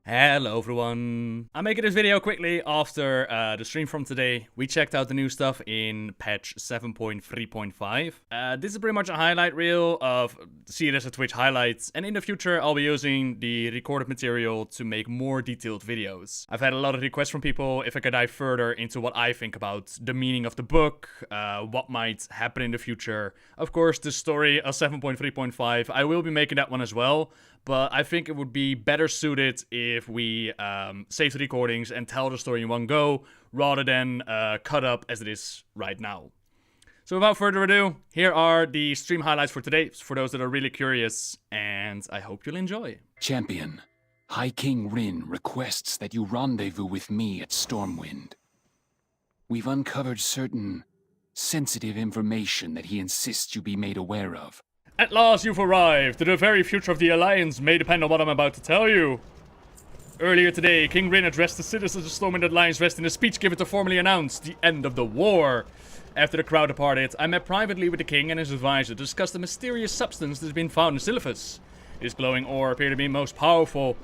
Hello everyone! I'm making this video quickly after the stream from today. We checked out the new stuff in patch 7.3.5. This is pretty much a highlight reel of CS and Twitch highlights, and in the future I'll be using the recorded material to make more detailed videos. I've had a lot of requests from people if I could dive further into what I think about the meaning of the book, what might happen in the future. Of course, the story of 7.3.5, I will be making that one as well. But I think it would be better suited if we save the recordings and tell the story in one go, rather than cut up as it is right now. So without further ado, here are the stream highlights for today, for those that are really curious, and I hope you'll enjoy. Champion, High King Rin requests that you rendezvous with me at Stormwind. We've uncovered certain sensitive information that he insists you be made aware of. At last you've arrived. The very future of the Alliance may depend on what I'm about to tell you. Earlier today, King Rin addressed the citizens of Stormwind and Alliance Rest in a speech given to formally announce the end of the war. After the crowd departed, I met privately with the king and his advisor to discuss the mysterious substance that has been found in Silithus. This glowing ore appeared to be most powerful,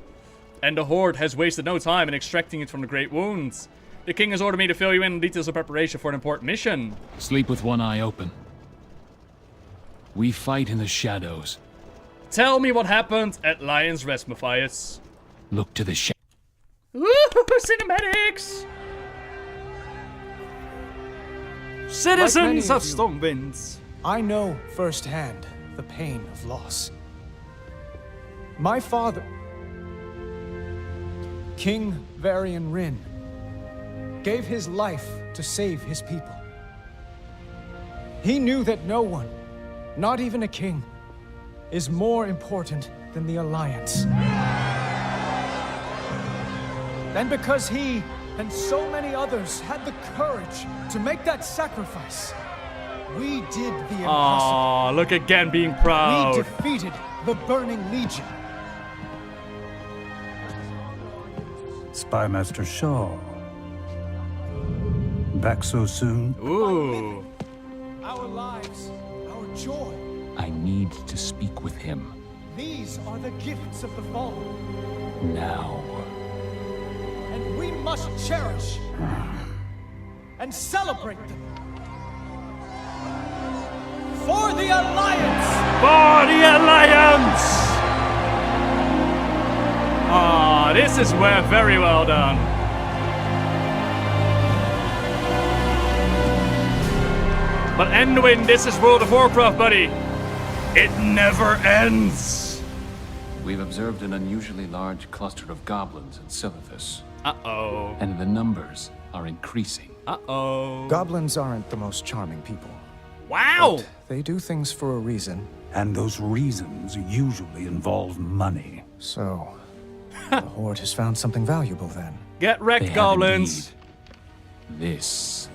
and the Horde has wasted no time in extracting it from the Great Wounds. The king has ordered me to fill you in on details of preparation for an important mission. Sleep with one eye open. We fight in the shadows. Tell me what happened at Lion's Rest, Matthias. Look to the Woo! Cinematics! Citizens of Stormwind. I know firsthand the pain of loss. My father, King Varian Rin, gave his life to save his people. He knew that no one, not even a king, is more important than the Alliance. And because he and so many others had the courage to make that sacrifice, we did the impossible. Aww, look again being proud. We defeated the Burning Legion. Spymaster Shaw. Back so soon? Ooh. Our lives, our joy. I need to speak with him. These are the gifts of the fallen. Now. And we must cherish and celebrate them. For the Alliance! For the Alliance! Ah, this is very well done. But Endwin, this is World of Warcraft, buddy. It never ends. We've observed an unusually large cluster of goblins in Silithus. Uh-oh. And the numbers are increasing. Uh-oh. Goblins aren't the most charming people. Wow! But they do things for a reason. And those reasons usually involve money. So, the Horde has found something valuable then. Get wrecked, They have goblins. indeed. This.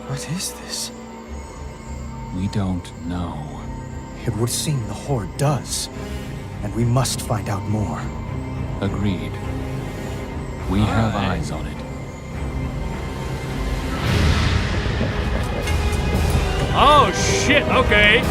What is this? We don't know. It would seem the Horde does. And we must find out more. Agreed. We have eyes on it. Oh, shit, okay.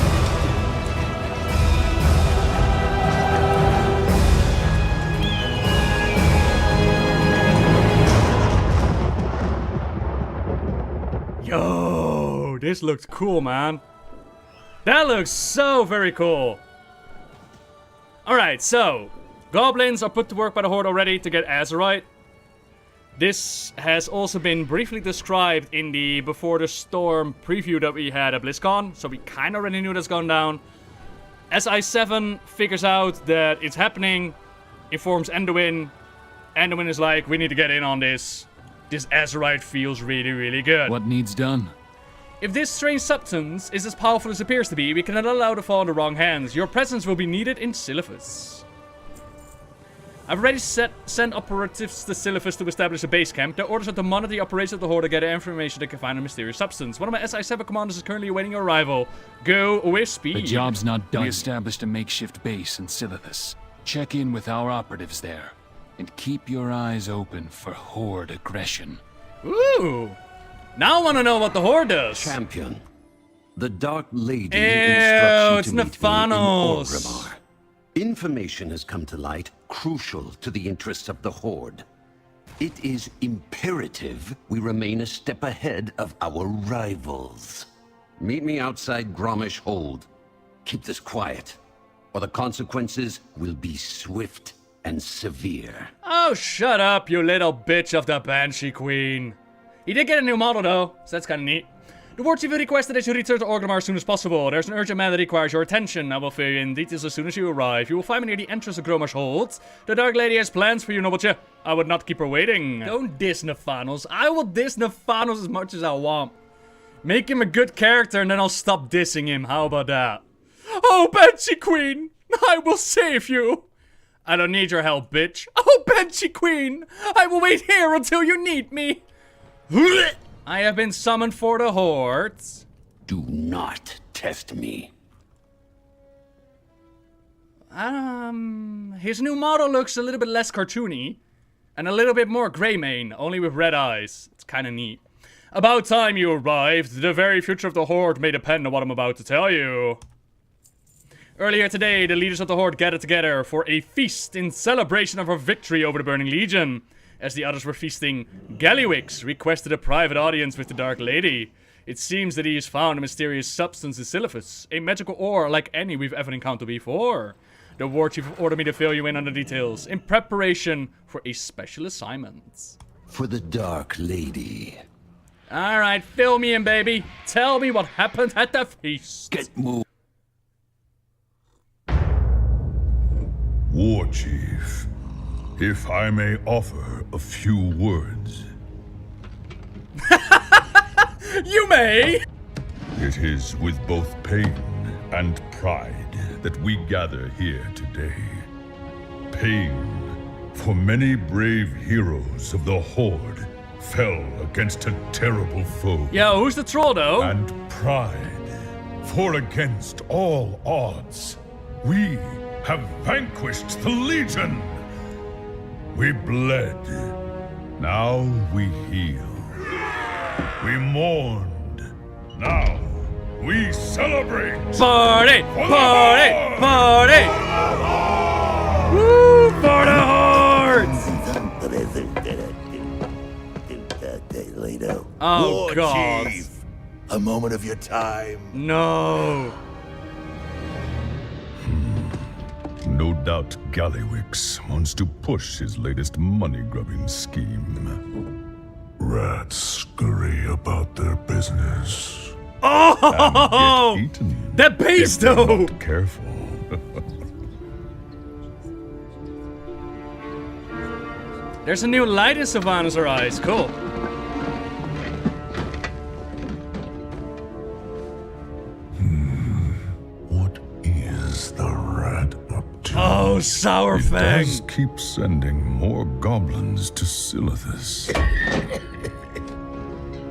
Yo, this looks cool, man. That looks so very cool. Alright, so goblins are put to work by the Horde already to get Azeroth. This has also been briefly described in the Before the Storm preview that we had at BlizzCon, so we kind of already knew that's going down. As I7 figures out that it's happening, informs Anduin. Anduin is like, we need to get in on this. This Azeroth feels really, really good. What needs done? If this strange substance is as powerful as it appears to be, we cannot allow it to fall in the wrong hands. Your presence will be needed in Silithus. I've already sent operatives to Silithus to establish a base camp. Their orders are to monitor the operations of the Horde to gather information they can find on mysterious substance. One of my SI-7 commanders is currently awaiting your arrival. Go with speed. The job's not done. We established a makeshift base in Silithus. Check in with our operatives there. And keep your eyes open for Horde aggression. Ooh. Now I want to know what the Horde does. Champion. The Dark Lady instructs you to meet me in Orgrimmar. Information has come to light crucial to the interests of the Horde. It is imperative we remain a step ahead of our rivals. Meet me outside Grommash Hold. Keep this quiet, or the consequences will be swift and severe. Oh, shut up, you little bitch of the Banshee Queen. He did get a new model, though, so that's kind of neat. The War Chief requested that you return to Orgrimmar as soon as possible. There's an urgent matter that requires your attention. I will fill you in details as soon as you arrive. You will find me near the entrance of Grommash Hold. The Dark Lady has plans for you, Nobbel. I would not keep her waiting. Don't diss Nephanos. I will diss Nephanos as much as I want. Make him a good character and then I'll stop dissing him. How about that? Oh, Banshee Queen! I will save you! I don't need your help, bitch. Oh, Banshee Queen! I will wait here until you need me! I have been summoned for the Horde. Do not test me. His new model looks a little bit less cartoony. And a little bit more Greymane, only with red eyes. It's kinda neat. About time you arrived. The very future of the Horde may depend on what I'm about to tell you. Earlier today, the leaders of the Horde gathered together for a feast in celebration of our victory over the Burning Legion. As the others were feasting, Gallywix requested a private audience with the Dark Lady. It seems that he has found a mysterious substance in Silithus, a magical ore like any we've ever encountered before. The War Chief ordered me to fill you in on the details, in preparation for a special assignment. For the Dark Lady. Alright, fill me in, baby. Tell me what happened at the feast. Get moved. War Chief, if I may offer a few words. You may! It is with both pain and pride that we gather here today. Pain, for many brave heroes of the Horde fell against a terrible foe. Yo, who's the troll, though? And pride, for against all odds, we have vanquished the Legion. We bled. Now we heal. We mourned. Now we celebrate. Party! Party! Party! Woo! For the Hordes! Oh, War God. Chief, a moment of your time. No. No doubt Gallywix wants to push his latest money-grubbing scheme. Rats scurry about their business. Oh! And get eaten That base, if they're though! not careful. There's a new light in Sylvanas' eyes. Cool. What is the rat up to? Oh, Sour It Fang. does keep sending more goblins to Silithus.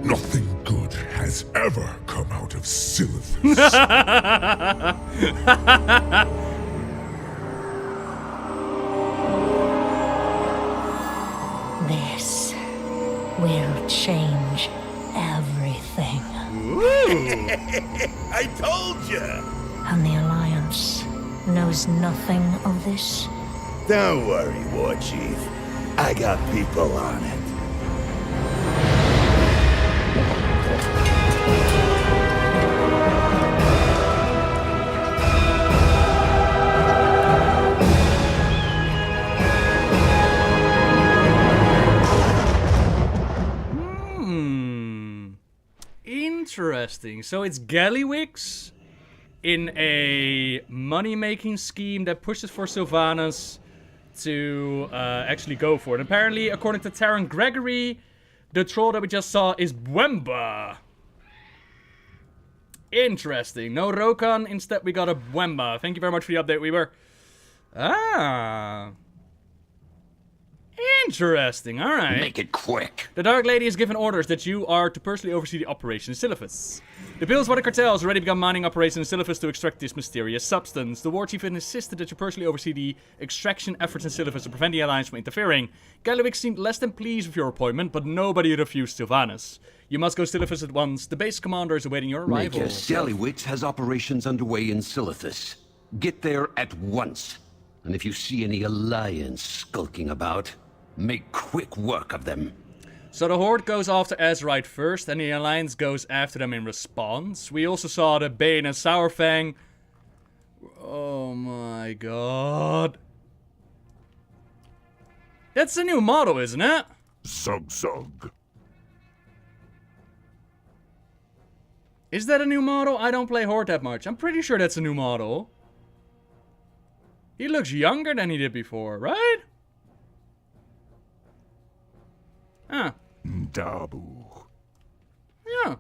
Nothing good has ever come out of Silithus. This will change everything. I told you. And the Alliance knows nothing of this. Don't worry, War Chief. I got people on it. Interesting. So it's Gallywix in a money-making scheme that pushes for Sylvanas to actually go for it. Apparently, according to Taron Gregory, the troll that we just saw is Bwemba. Interesting. No Rokan, instead we got a Bwemba. Thank you very much for the update, Weaver. Ah. Interesting, alright. Make it quick. The Dark Lady has given orders that you are to personally oversee the operation in Silithus. The Billswater cartel has already begun mining operations in Silithus to extract this mysterious substance. The War Chief has insisted that you personally oversee the extraction efforts in Silithus to prevent the Alliance from interfering. Gallowix seemed less than pleased with your appointment, but nobody refused Sylvanas. You must go Silithus at once. The base commander is awaiting your arrival. Gallowix has operations underway in Silithus. Get there at once. And if you see any Alliance skulking about, make quick work of them. So the Horde goes after Azerite first, and the Alliance goes after them in response. We also saw the Bane and Sourfang. Oh my god. That's a new model, isn't it? Zug. Is that a new model? I don't play Horde that much. I'm pretty sure that's a new model. He looks younger than he did before, right? Huh. Dabu. Yeah.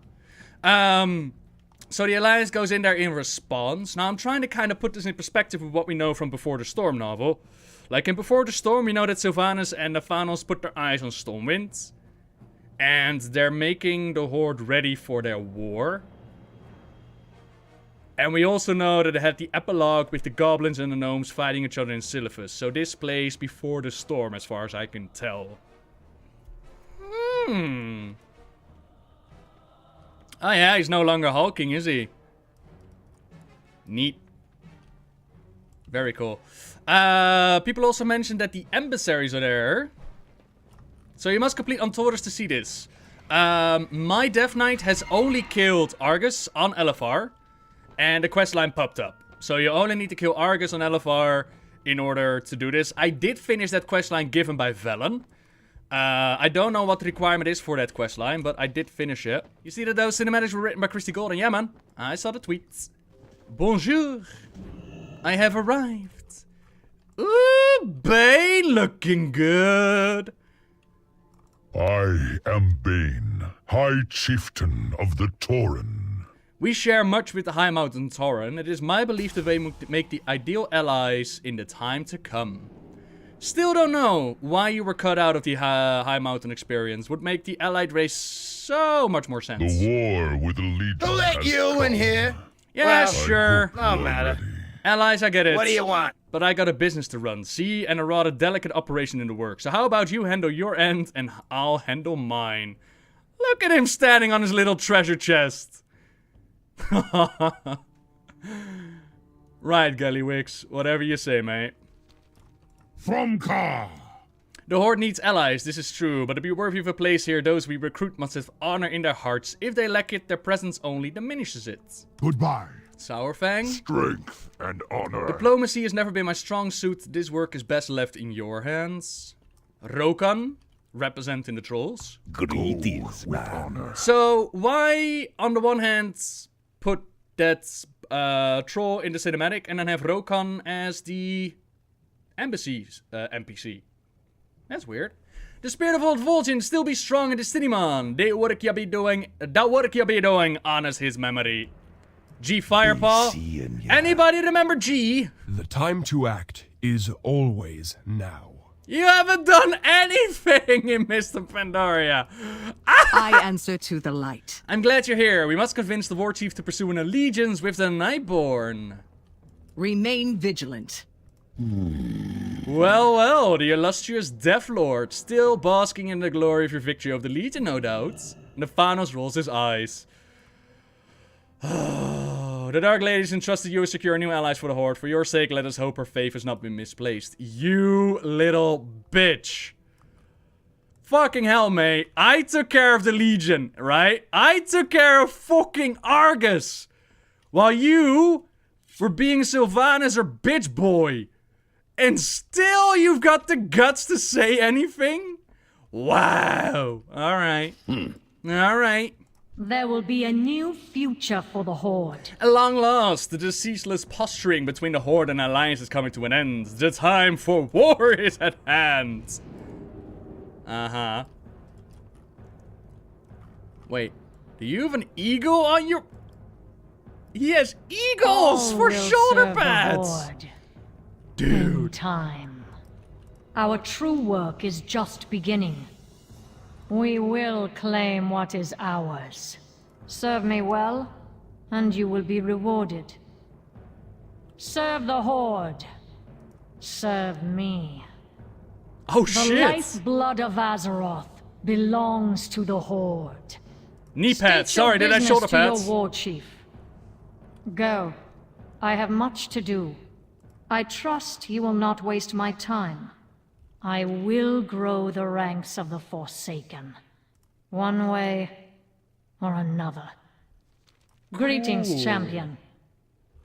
So the Alliance goes in there in response. Now I'm trying to kind of put this in perspective of what we know from Before the Storm novel. Like in Before the Storm, we know that Sylvanas and the Thanos put their eyes on Stormwind. And they're making the Horde ready for their war. And we also know that they had the epilogue with the Goblins and the Gnomes fighting each other in Silithus. So this plays Before the Storm as far as I can tell. Oh yeah, he's no longer hulking, is he? Neat. Very cool. People also mentioned that the Embassies are there. So you must complete Untouchers to see this. My Death Knight has only killed Argus on Elefar. And the questline popped up. So you only need to kill Argus on Elefar in order to do this. I did finish that questline given by Velen. I don't know what the requirement is for that questline, but I did finish it. You see that those cinematics were written by Christy Golden? Yeah, man. I saw the tweets. Bonjour. I have arrived. Ooh, Bane looking good. I am Bane, High Chieftain of the Tauren. We share much with the High Mountain Tauren. It is my belief that they make the ideal allies in the time to come. Still don't know why you were cut out of the High Mountain experience. Would make the allied race so much more sense. The war with the Legion. Who let you in here? Yeah, well, sure. No matter. Allies, I get it. What do you want? But I got a business to run, see, and a rather delicate operation in the works. So how about you handle your end, and I'll handle mine. Look at him standing on his little treasure chest. Right, Gallywix. Whatever you say, mate. From Ka. The Horde needs allies, this is true, but to be worthy of a place here, those we recruit must have honor in their hearts. If they lack it, their presence only diminishes it. Goodbye. Sourfang? Strength and honor. Diplomacy has never been my strong suit. This work is best left in your hands. Rokan, representing the trolls. Greetings, with man. honor. So, why, on the one hand, put that troll in the cinematic and then have Rokan as the Embassies NPC? That's weird. The spirit of old Vol'jin still be strong in the Cinnamon. That work you be doing, honors his memory. G Firepaw. Anybody remember G? The time to act is always now. You haven't done anything in Mr. Pandaria. I answer to the light. I'm glad you're here. We must convince the War Chief to pursue an allegiance with the Nightborn. Remain vigilant. Well, well, the illustrious Death Lord, still basking in the glory of your victory over the Legion, no doubt. Nephanos rolls his eyes. The Dark Ladies entrusted you to secure new allies for the Horde. For your sake, let us hope her faith has not been misplaced. You little bitch. Fucking hell, mate. I took care of the Legion, right? I took care of fucking Argus. While you were being Sylvanas or bitch boy. And still you've got the guts to say anything? Wow. Alright. Alright. There will be a new future for the Horde. At long last, the ceaseless posturing between the Horde and Alliance is coming to an end. The time for war is at hand. Uh-huh. Wait, do you have an eagle on your... He has eagles All for will shoulder serve the pads! Horde. Dude. In time. Our true work is just beginning. We will claim what is ours. Serve me well, and you will be rewarded. Serve the Horde. Serve me. Oh The shit! lifeblood of Azeroth belongs to the Horde. Knee pads. State your Sorry, did I business shoulder to your pads? war chief. Go. I have much to do. I trust you will not waste my time. I will grow the ranks of the Forsaken. One way or another. Greetings, champion.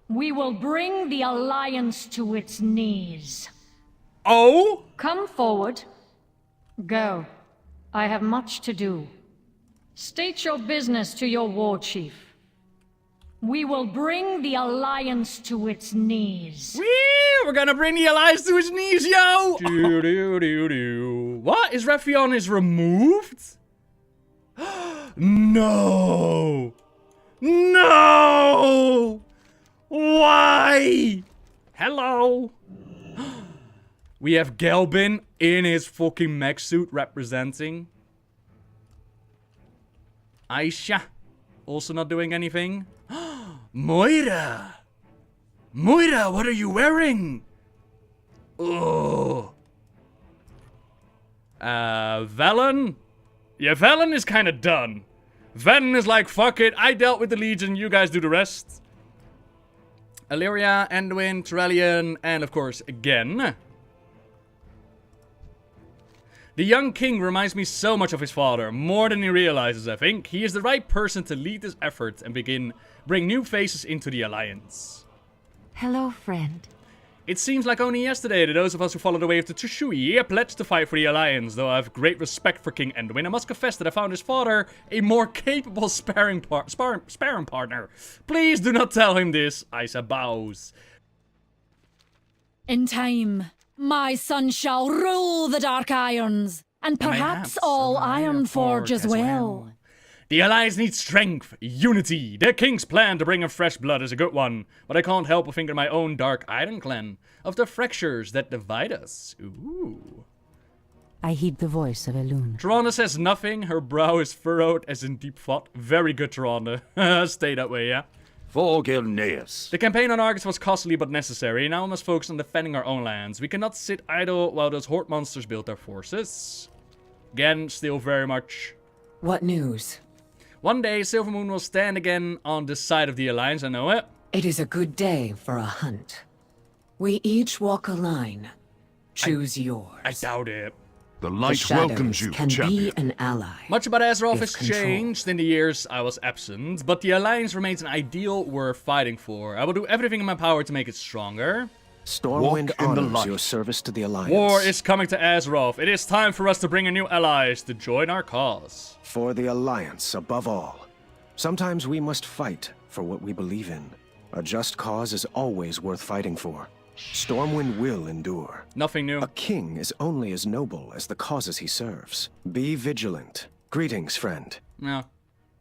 We will bring the Alliance to its knees. Oh? Come forward. Go. I have much to do. State your business to your war chief. We will bring the Alliance to its knees. Whee! We're gonna bring the Alliance to its knees, yo! What? Is Raffion is removed? No! No! Why? Hello? We have Goblin in his fucking mech suit representing. Aisha, also not doing anything. Moira! Moira, what are you wearing? Oh. Velen? Yeah, Velen is kind of done. Velen is like, fuck it, I dealt with the Legion, you guys do the rest. Illyria, Anduin, Turellian, and of course, again. The young king reminds me so much of his father, more than he realizes, I think. He is the right person to lead this effort and bring new faces into the Alliance. Hello, friend. It seems like only yesterday that those of us who followed the way of the Tsushui pledged to fight for the Alliance. Though I have great respect for King Anduin, I must confess that I found his father a more capable sparring partner. Please do not tell him this. Isa bows. In time, my son shall rule the Dark Irons, and perhaps all Ironforge as well. The Alliance needs strength, unity. Their king's plan to bring in fresh blood is a good one, but I can't help but think of my own Dark Iron clan, of the fractures that divide us. Ooh. I heed the voice of Elune. Tyrande says nothing, her brow is furrowed as in deep thought. Very good, Tyrande. Stay that way, yeah? For Gilneas. The campaign on Argus was costly but necessary. Now we must focus on defending our own lands. We cannot sit idle while those Horde monsters build their forces. Again, still very much. What news? One day, Silvermoon will stand again on this side of the Alliance, I know it. It is a good day for a hunt. We each walk a line. Choose yours. I doubt it. The light welcomes you, can champion. be an ally. Much about Azeroth has controlled. changed in the years I was absent, but the Alliance remains an ideal worth fighting for. I will do everything in my power to make it stronger. Stormwind honors your service to the Alliance. War is coming to Azeroth. It is time for us to bring in new allies to join our cause. For the Alliance, above all. Sometimes we must fight for what we believe in. A just cause is always worth fighting for. Stormwind will endure. Nothing new. A king is only as noble as the causes he serves. Be vigilant. Greetings, friend. No,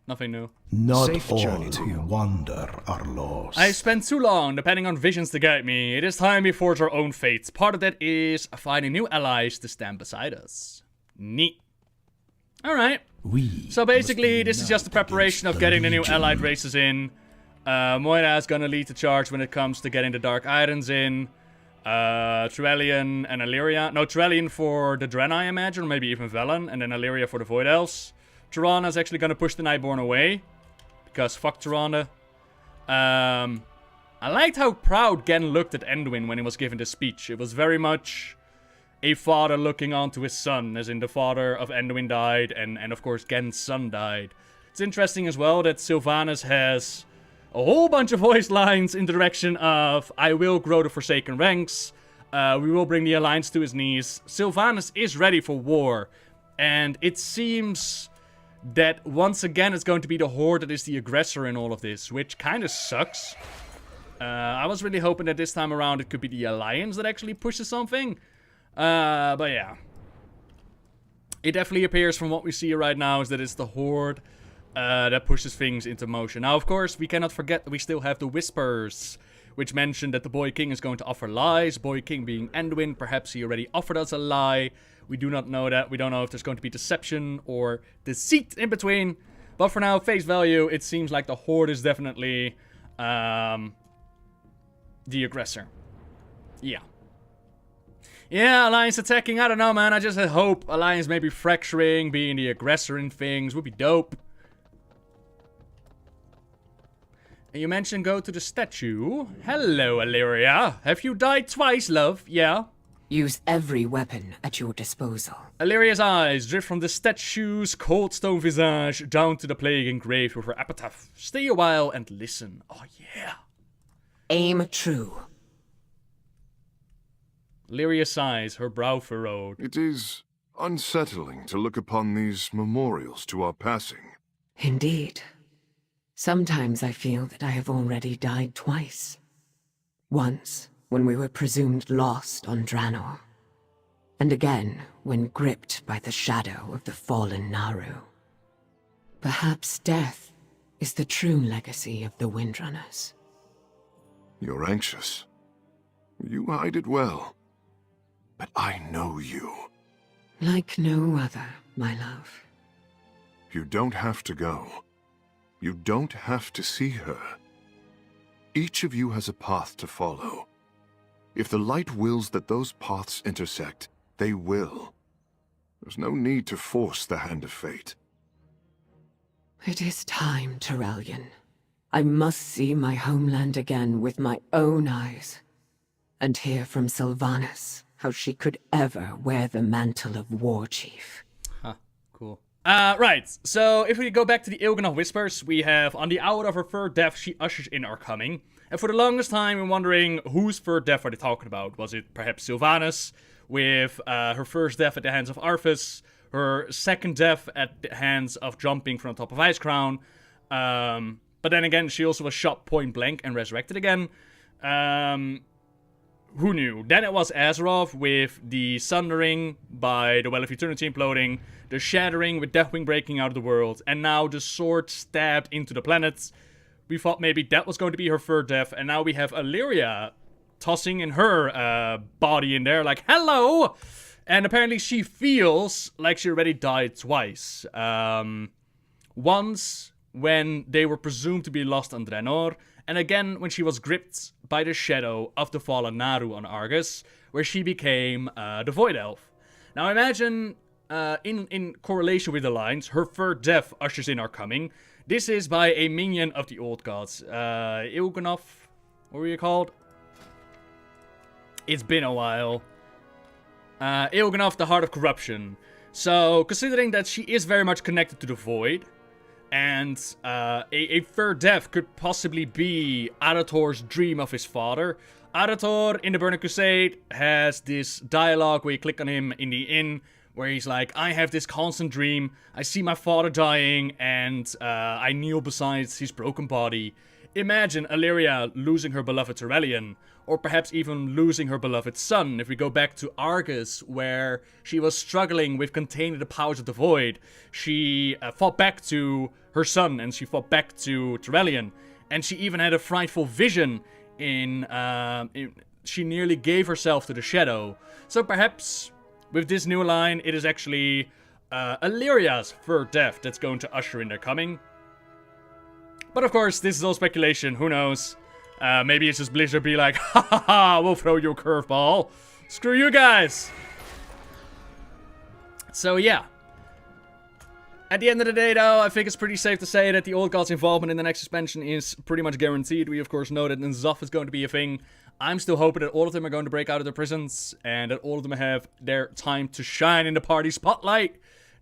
nothing new. Not Safe all journey to who you. wander are lost. I spent too long depending on visions to guide me. It is time we forge our own fate. Part of that is finding new allies to stand beside us. Neat. Alright. So basically, this is just the preparation of getting the new allied races in. Moira is gonna lead the charge when it comes to getting the Dark Irons in. Turellian and Illyria. No, Turellian for the Draenei, I imagine, or maybe even Velen, and then Illyria for the Void Elves. Tyrande is actually gonna push the Nightborn away. Because fuck Tyrande. I liked how proud Gen looked at Anduin when he was given this speech. It was very much a father looking onto his son, as in the father of Anduin died, and of course Gen's son died. It's interesting as well that Sylvanas has a whole bunch of voice lines in the direction of, I will grow the Forsaken ranks, we will bring the Alliance to his knees. Sylvanas is ready for war, and it seems that once again it's going to be the Horde that is the aggressor in all of this, which kind of sucks. I was really hoping that this time around it could be the Alliance that actually pushes something. But yeah. It definitely appears from what we see right now is that it's the Horde that pushes things into motion. Now, of course, we cannot forget that we still have the Whispers. which mentioned that the Boy King is going to offer lies. Boy King being Anduin, perhaps he already offered us a lie. We do not know that. We don't know if there's going to be deception or deceit in between. But for now, face value, it seems like the Horde is definitely the aggressor. Yeah. Yeah, Alliance attacking, I don't know, man. I just hope Alliance maybe fracturing, being the aggressor in things would be dope. And you mentioned go to the statue. Hello, Illyria. Have you died twice, love? Yeah. Use every weapon at your disposal. Illyria's eyes drift from the statue's cold stone visage down to the plague engraved with her epitaph. Stay a while and listen. Oh, yeah. Aim true. Illyria sighs, her brow furrowed. It is unsettling to look upon these memorials to our passing. Indeed. Sometimes I feel that I have already died twice. Once, when we were presumed lost on Draenor. And again, when gripped by the shadow of the fallen Naru. Perhaps death is the true legacy of the Windrunners. You're anxious. You hide it well. But I know you. Like no other, my love. You don't have to go. You don't have to see her. Each of you has a path to follow. If the light wills that those paths intersect, they will. There's no need to force the hand of fate. It is time, Terrellian. I must see my homeland again with my own eyes. And hear from Sylvanas how she could ever wear the mantle of War Chief. Huh, cool. Right, so if we go back to the Il'gynoth Whispers, we have, on the hour of her third death, she ushers in our coming. And for the longest time, I'm wondering, whose third death are they talking about? Was it perhaps Sylvanas, with her first death at the hands of Arthas, her second death at the hands of jumping from the top of Icecrown, but then again, she also was shot point blank and resurrected again. Who knew? Then it was Azeroth with the Sundering by the Well of Eternity imploding, the Shattering with Deathwing breaking out of the world, and now the sword stabbed into the planets. We thought maybe that was going to be her third death, and now we have Illyria tossing in her body in there, like, hello! And apparently she feels like she already died twice. Once when they were presumed to be lost on Draenor, and again when she was gripped by the shadow of the fallen Naru on Argus, where she became the Void Elf. Now imagine, in correlation with the lines, her third death ushers in our coming. This is by a minion of the old gods. Il'gynoth, what were you called? It's been a while. Il'gynoth, the Heart of Corruption. So, considering that she is very much connected to the Void, and a third death could possibly be Arator's dream of his father. Arator, in the Burning Crusade, has this dialogue where you click on him in the inn, where he's like, I have this constant dream, I see my father dying, and I kneel beside his broken body. Imagine Illyria losing her beloved Terrellian, or perhaps even losing her beloved son, if we go back to Argus, where she was struggling with containing the powers of the Void. She fought back to her son, and she fought back to Terrellian, and she even had a frightful vision she nearly gave herself to the Shadow. So perhaps, with this new line, it is actually Illyria's third death that's going to usher in their coming. But of course, this is all speculation, who knows? Maybe it's just Blizzard be like, ha ha ha, we'll throw you a curveball. Screw you guys. So yeah. At the end of the day though, I think it's pretty safe to say that the Old Gods' involvement in the next expansion is pretty much guaranteed. We of course know that N'Zoth is going to be a thing. I'm still hoping that all of them are going to break out of their prisons, and that all of them have their time to shine in the party spotlight.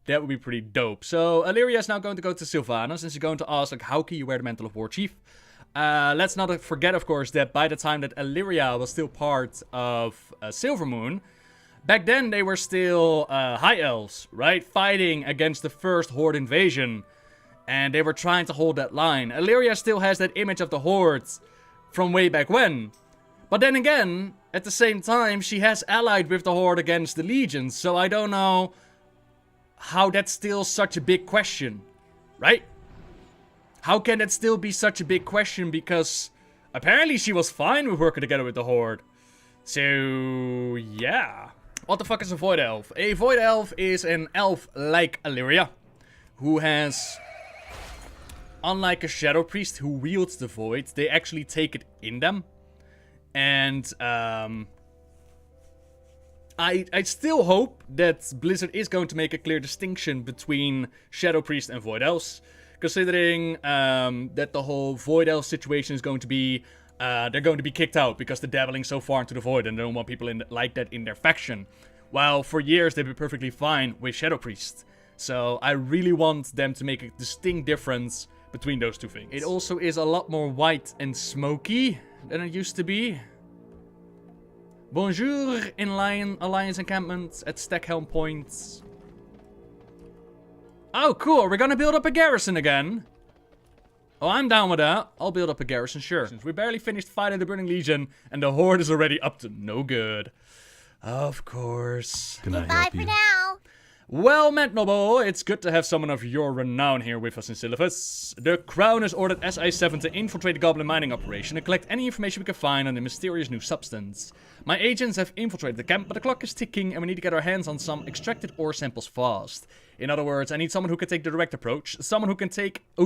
That would be pretty dope. So Illyria is now going to go to Sylvanas, and she's going to ask, like, how can you wear the Mantle of War Chief? Let's not forget, of course, that by the time that Illyria was still part of Silvermoon, back then they were still High Elves, right? Fighting against the first Horde invasion. And they were trying to hold that line. Illyria still has that image of the Horde from way back when. But then again, at the same time, she has allied with the Horde against the Legions. So I don't know how that's still such a big question, right? How can that still be such a big question? Because Apparently she was fine with working together with the Horde. So, yeah. What the fuck is a Void Elf? A Void Elf is an elf like Illyria, who has, unlike a Shadow Priest who wields the Void, they actually take it in them. And, I still hope that Blizzard is going to make a clear distinction between Shadow Priest and Void Elves, considering that the whole Void Elf situation is going to be, they're going to be kicked out because they're dabbling so far into the Void and they don't want people like that in their faction. While for years they've been perfectly fine with Shadow Priest. So I really want them to make a distinct difference between those two things. It also is a lot more white and smoky than it used to be. Bonjour in Alliance encampment at Stackhelm Point. Oh, cool. We're gonna build up a garrison again. Oh, I'm down with that. I'll build up a garrison, sure. Since we barely finished fighting the Burning Legion, and the Horde is already up to no good. Of course. Can I help you? Bye for now. Well met, Nobbel. It's good to have someone of your renown here with us in Silithus. The Crown has ordered SI-7 to infiltrate the Goblin mining operation and collect any information we can find on the mysterious new substance. My agents have infiltrated the camp, but the clock is ticking and we need to get our hands on some extracted ore samples fast. In other words, I need someone who can take the direct approach, someone who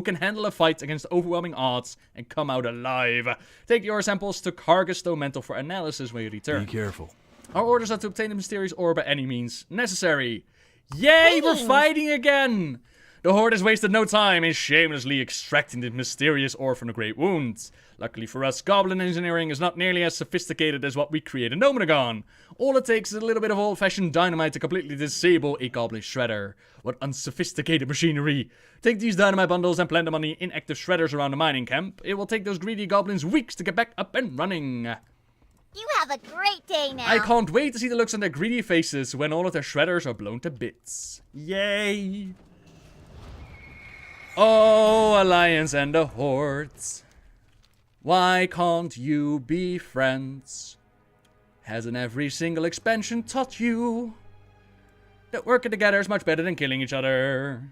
can handle a fight against overwhelming odds and come out alive. Take the ore samples to Khadgar Stone Mantle for analysis when you return. Be careful. Our orders are to obtain the mysterious ore by any means necessary. Yay, we're fighting again! The Horde has wasted no time in shamelessly extracting the mysterious ore from the Great Wound. Luckily for us, Goblin engineering is not nearly as sophisticated as what we create in Nominagon. All it takes is a little bit of old-fashioned dynamite to completely disable a Goblin shredder. What unsophisticated machinery! Take these dynamite bundles and plant them on the inactive shredders around the mining camp. It will take those greedy goblins weeks to get back up and running. You have a great day now. I can't wait to see the looks on their greedy faces when all of their shredders are blown to bits. Yay! Oh, Alliance and the Hordes. Why can't you be friends? Hasn't every single expansion taught you that working together is much better than killing each other?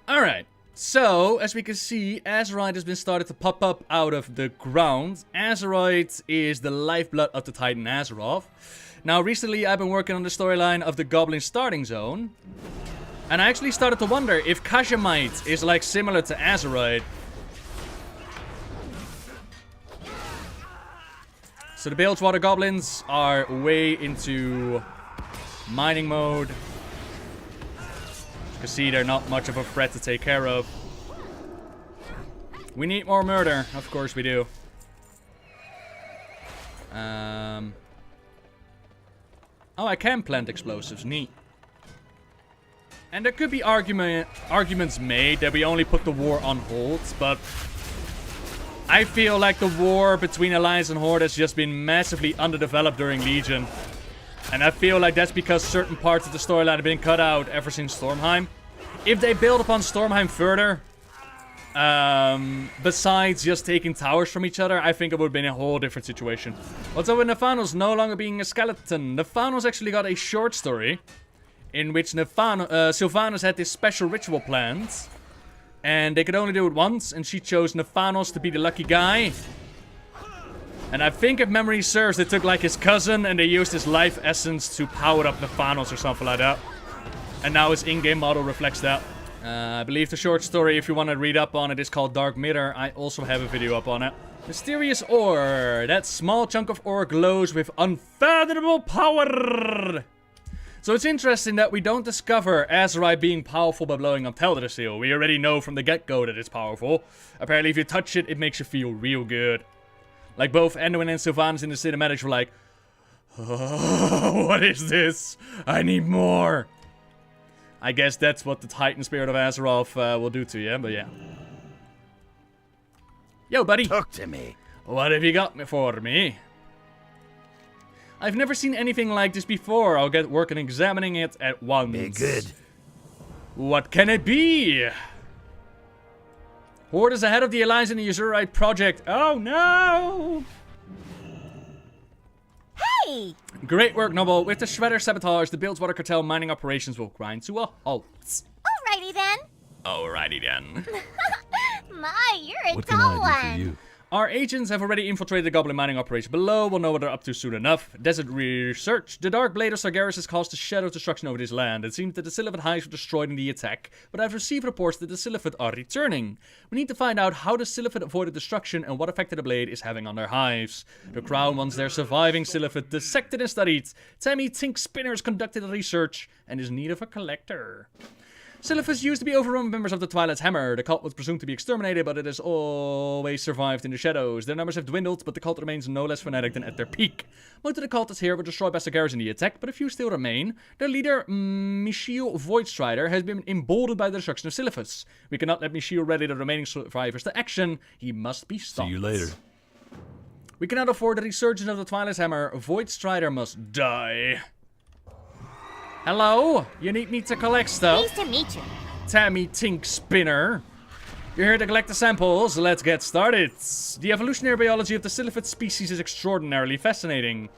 Alright. So, as we can see, Azeroth has been started to pop up out of the ground. Azeroth is the lifeblood of the Titan Azeroth. Now, recently I've been working on the storyline of the Goblin starting zone. And I actually started to wonder if Kashemite is like similar to Azeroth. So the Bilgewater Goblins are way into mining mode. You can see they're not much of a threat to take care of. We need more murder. Of course we do. Oh, I can plant explosives. Neat. And there could be arguments made that we only put the war on hold, but I feel like the war between Alliance and Horde has just been massively underdeveloped during Legion. And I feel like that's because certain parts of the storyline have been cut out ever since Stormheim. If they build upon Stormheim further, besides just taking towers from each other, I think it would have been a whole different situation. What's up with Nephanos no longer being a skeleton? Nephanos actually got a short story in which Sylvanas had this special ritual planned. And they could only do it once, and she chose Nephanos to be the lucky guy. And I think if memory serves, they took like his cousin and they used his life essence to power up Nephanos or something like that. And now his in-game model reflects that. I believe the short story, if you want to read up on it, is called Dark Mirror. I also have a video up on it. Mysterious ore. That small chunk of ore glows with unfathomable power. So it's interesting that we don't discover Azeroth being powerful by blowing up Teldrassil. We already know from the get-go that it's powerful. Apparently if you touch it, it makes you feel real good. Like both Anduin and Sylvanas in the cinematics were like, oh, what is this? I need more. I guess that's what the Titan Spirit of Azeroth will do to you, but yeah. Yo, buddy. Talk to me. What have you got for me? I've never seen anything like this before. I'll get working examining it at once. Be good. What can it be? Horde is ahead of the Alliance in the Azurite project. Oh no! Hey! Great work, Nobbel. With the Shredder sabotage, the Bilgewater Cartel mining operations will grind to a halt. Alrighty then. Alrighty then. My, you're a tall one. Our agents have already infiltrated the Goblin mining operation below. We'll know what they're up to soon enough. Desert research. The Dark Blade of Sargeras has caused a shadow of destruction over this land. It seems that the Silithid hives were destroyed in the attack, but I've received reports that the Silithid are returning. We need to find out how the Silithid avoided destruction and what effect the blade is having on their hives. The Crown wants their surviving Silithid dissected and studied. Tammy Tink Spinners conducted research and is in need of a collector. Silithus used to be overrun members of the Twilight Hammer. The cult was presumed to be exterminated, but it has always survived in the shadows. Their numbers have dwindled, but the cult remains no less fanatic than at their peak. Most of the cultists here were destroyed by Sargeras in the attack, but a few still remain. Their leader, Michiel Voidstrider, has been emboldened by the destruction of Silithus. We cannot let Michiel rally the remaining survivors to action. He must be stopped. See you later. We cannot afford the resurgence of the Twilight Hammer. Voidstrider must die. Hello? You need me to collect stuff? Nice to meet you. Tammy Tink Spinner. You're here to collect the samples. Let's get started. The evolutionary biology of the Silithid species is extraordinarily fascinating.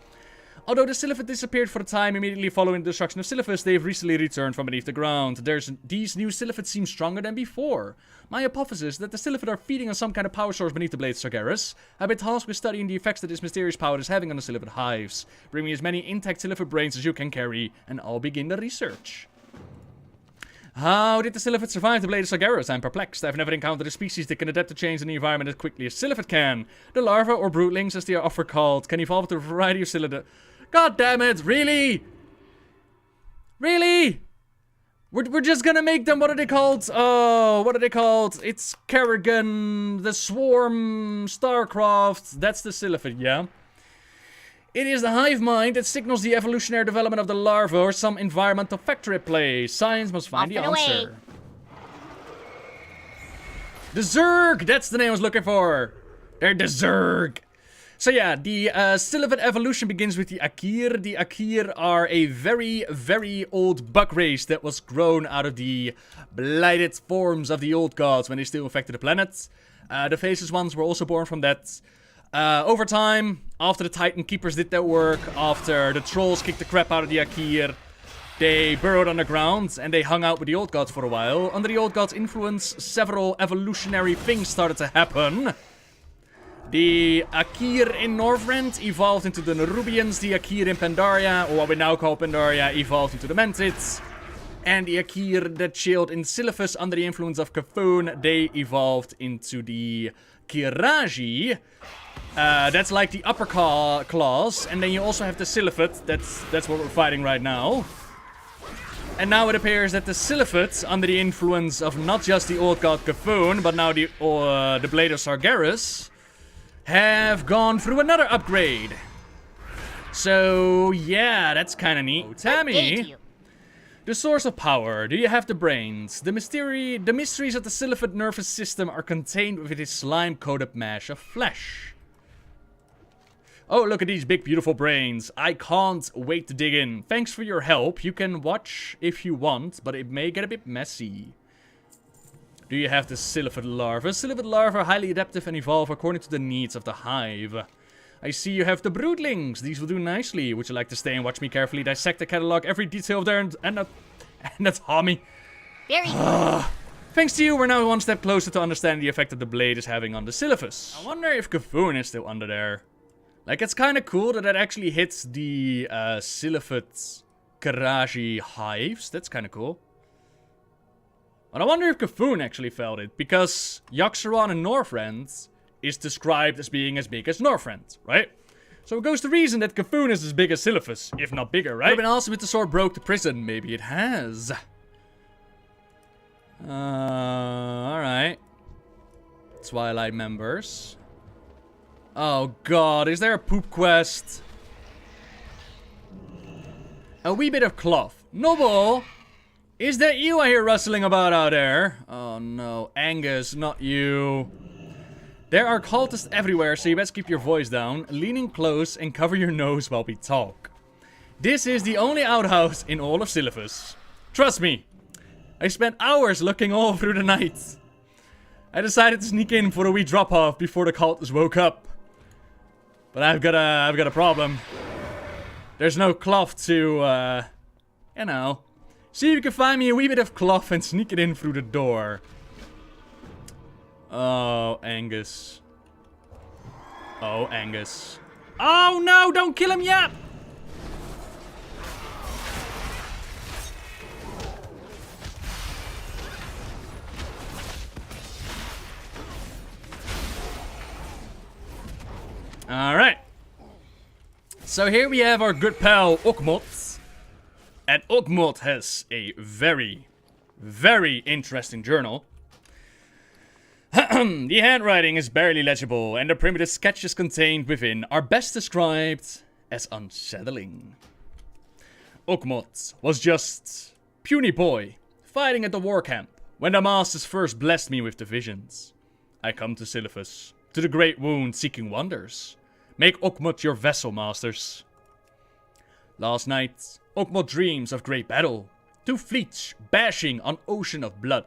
Although the Silithid disappeared for a time immediately following the destruction of Silithus, they've recently returned from beneath the ground. These new Silithid seem stronger than before. My hypothesis that the Silithid are feeding on some kind of power source beneath the blade of Sargeras. I've been tasked with studying the effects that this mysterious power is having on the Silithid hives. Bring me as many intact Silithid brains as you can carry, and I'll begin the research. How did the Silithid survive the blade of Sargeras? I'm perplexed. I've never encountered a species that can adapt to change in the environment as quickly as Silithid can. The larvae, or broodlings as they are often called, can evolve into a variety of Silithid. God damn it, really? Really? We're just gonna make them, what are they called? Oh, what are they called? It's Kerrigan, the Swarm, Starcraft, that's the Silithid, yeah? It is the hive mind that signals the evolutionary development of the larva or some environmental factor at play. Science must find the answer. The Zerg, that's the name I was looking for. They're the Zerg. So yeah, the Silithid evolution begins with the Akir. The Akir are a very, very old bug race that was grown out of the blighted forms of the old gods when they still infected the planet. The Faceless ones were also born from that. Over time, after the Titan Keepers did their work, after the Trolls kicked the crap out of the Akir, they burrowed underground and they hung out with the old gods for a while. Under the old gods' influence, several evolutionary things started to happen. The Akir in Northrend evolved into the Nerubians, the Akir in Pandaria, or what we now call Pandaria, evolved into the Mantids, and the Akir that chilled in Silithus under the influence of Kafun, they evolved into the Kiraji. That's like the upper class, and then you also have the Silithid, that's what we're fighting right now. And now it appears that the Silithid, under the influence of not just the old god Kafun, but now the Blade of Sargeras, have gone through another upgrade. So, yeah, that's kind of neat. Tammy, the source of power. Do you have the brains? The mysteries of the Silithid nervous system are contained within this slime-coated mash of flesh. Oh, look at these big, beautiful brains. I can't wait to dig in. Thanks for your help. You can watch if you want, but it may get a bit messy. Do you have the Silithid larvae? Silithid larvae are highly adaptive and evolve according to the needs of the hive. I see you have the broodlings. These will do nicely. Would you like to stay and watch me carefully dissect and catalog every detail of their anatomy? Very good. Thanks to you, we're now one step closer to understanding the effect that the blade is having on the Silithus. I wonder if Kafun is still under there. Like, it's kind of cool that it actually hits the Silithid Karaji hives. That's kind of cool. But I wonder if Kafun actually felt it, because Yaxaron in Northrend is described as being as big as Northrend, right? So it goes to reason that Kafun is as big as Silithus, if not bigger, right? Could have been awesome if the sword broke the prison. Maybe it has. Alright. Twilight members. Oh god, is there a poop quest? A wee bit of cloth. Nobbel! Is that you I hear rustling about out there? Oh no, Angus, not you. There are cultists everywhere, so you best keep your voice down, leaning close, and cover your nose while we talk. This is the only outhouse in all of Silithus. Trust me, I spent hours looking all through the night. I decided to sneak in for a wee drop-off before the cultists woke up. But I've got a problem. There's no cloth to, you know. See if you can find me a wee bit of cloth and sneak it in through the door. Oh, Angus. Oh, Angus. Oh, no! Don't kill him yet! Alright. So here we have our good pal Ogmot. And Ogmot has a very, very interesting journal. The handwriting is barely legible, and the primitive sketches contained within are best described as unsettling. Ogmot was just puny boy, fighting at the war camp, when the masters first blessed me with the visions. I come to Silithus, to the great wound seeking wonders. Make Ogmot your vessel, masters. Last night, Ogmot dreams of great battle, two fleets bashing on ocean of blood.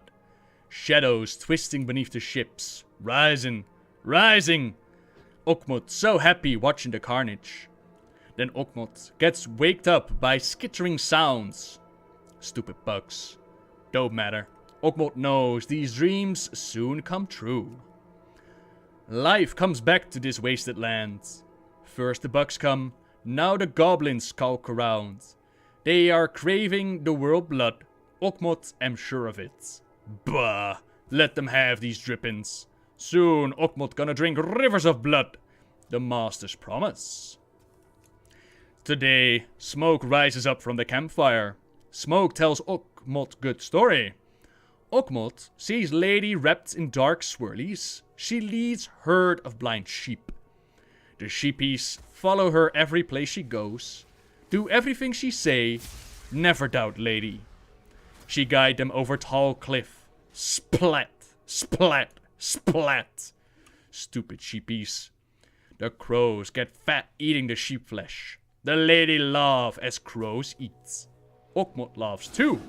Shadows twisting beneath the ships, rising, rising. Ogmot so happy watching the carnage. Then Ogmot gets waked up by skittering sounds. Stupid bugs. Don't matter. Ogmot knows these dreams soon come true. Life comes back to this wasted land. First the bugs come, now the goblins skulk around. They are craving the world blood. Ogmot am sure of it. Bah, let them have these drippings. Soon Ogmot gonna drink rivers of blood. The masters promise. Today, smoke rises up from the campfire. Smoke tells Ogmot good story. Ogmot sees lady wrapped in dark swirlies. She leads herd of blind sheep. The sheepies follow her every place she goes. Do everything she say. Never doubt lady. She guide them over tall cliff. Splat, splat, splat. Stupid sheepies. The crows get fat eating the sheep flesh. The lady laugh as crows eat. Ogmot laughs too.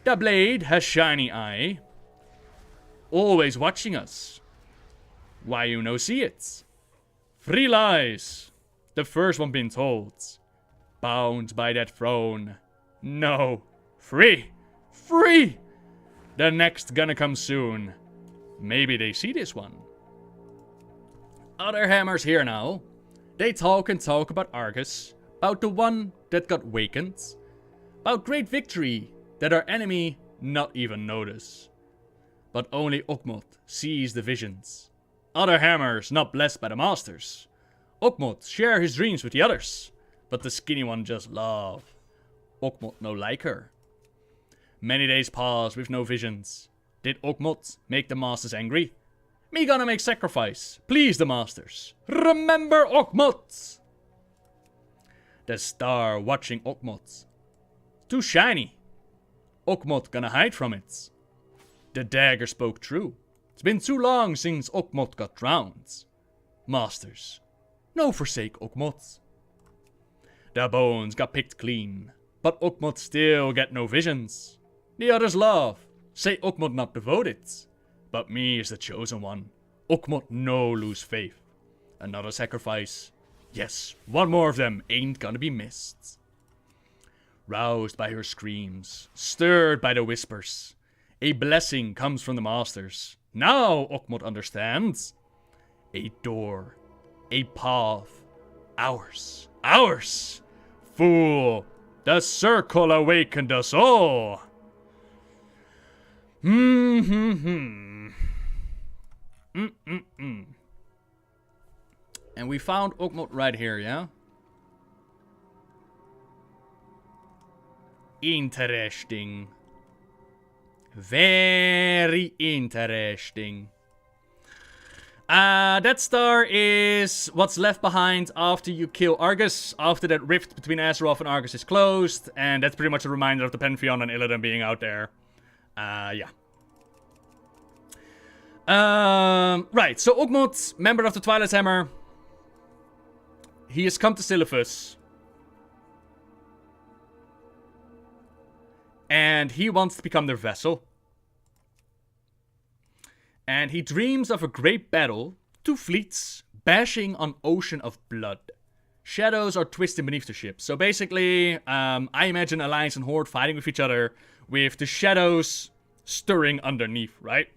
The blade has shiny eye. Always watching us. Why you no see it? 3 lies. The first one been told. Bound by that throne. No. Free. Free. The next gonna come soon. Maybe they see this one. Other hammers here now. They talk and talk about Argus. About the one that got wakened. About great victory that our enemy not even notice. But only Ogmot sees the visions. Other hammers not blessed by the masters. Ogmot share his dreams with the others. But the skinny one just laugh. Ogmot no like her. Many days pass with no visions. Did Ogmot make the masters angry? Me gonna make sacrifice. Please the masters. Remember Ogmot. The star watching Ogmot. Too shiny. Ogmot gonna hide from it. The dagger spoke true. It's been too long since Ogmot got drowned. Masters, no forsake Ogmot. The bones got picked clean, but Ogmot still get no visions. The others laugh, say Ogmot not devoted, but me is the chosen one. Ogmot no lose faith. Another sacrifice. Yes, one more of them ain't gonna be missed. Roused by her screams, stirred by the whispers, a blessing comes from the masters. Now Ogmot understands. A door, a path, ours, ours. Fool, the circle awakened us all. And we found Ogmot right here, yeah? Interesting. Very interesting. That star is what's left behind after you kill Argus, after that rift between Azeroth and Argus is closed, and that's pretty much a reminder of the Pantheon and Illidan being out there. Yeah. Right, so Ogmot, member of the Twilight Hammer, he has come to Silithus. And he wants to become their vessel. And he dreams of a great battle, 2 fleets bashing on ocean of blood. Shadows are twisting beneath the ship. So basically, I imagine Alliance and Horde fighting with each other, with the shadows stirring underneath, right?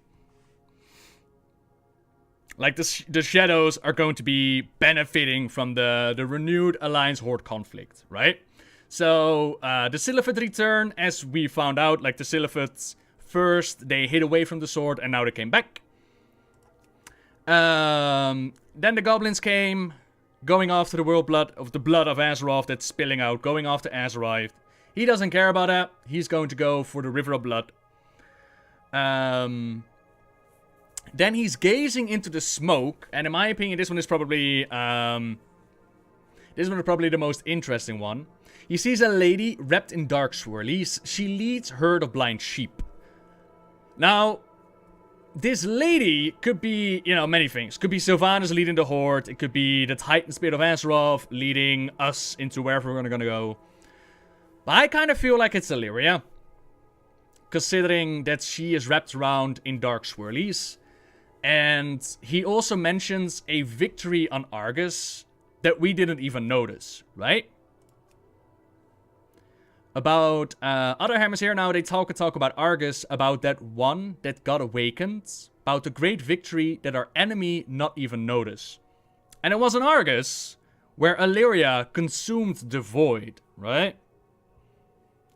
Like, the Shadows are going to be benefiting from the renewed Alliance-Horde conflict, right? So, the Silithid return, as we found out, like, the Silithids, first, they hid away from the sword, and now they came back. Then the Goblins came, going after the blood of Azeroth that's spilling out, going after Azeroth. He doesn't care about that. He's going to go for the River of Blood. Then he's gazing into the smoke, and in my opinion, this one is probably the most interesting one. He sees a lady wrapped in dark swirlies. She leads herd of blind sheep. Now, this lady could be, you know, many things. Could be Sylvanas leading the Horde. It could be the Titan Spirit of Azeroth leading us into wherever we're gonna go. But I kind of feel like it's Illyria, considering that she is wrapped around in dark swirlies. And he also mentions a victory on Argus that we didn't even notice, right? About other hammers here now, they talk about Argus, about that one that got awakened, about the great victory that our enemy not even noticed. And it was on Argus, where Illyria consumed the Void, right?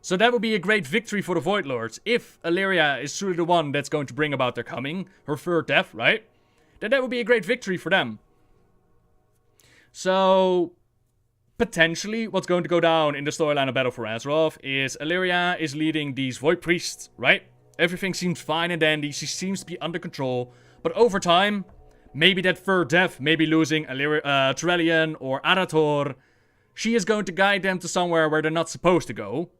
So that would be a great victory for the Void Lords, if Illyria is truly the one that's going to bring about their coming, her third death, right? Then that would be a great victory for them. So, potentially, what's going to go down in the storyline of Battle for Azeroth is Illyria is leading these Void Priests, right? Everything seems fine and dandy, she seems to be under control, but over time, maybe that third death, maybe losing Turelion or Arator, she is going to guide them to somewhere where they're not supposed to go.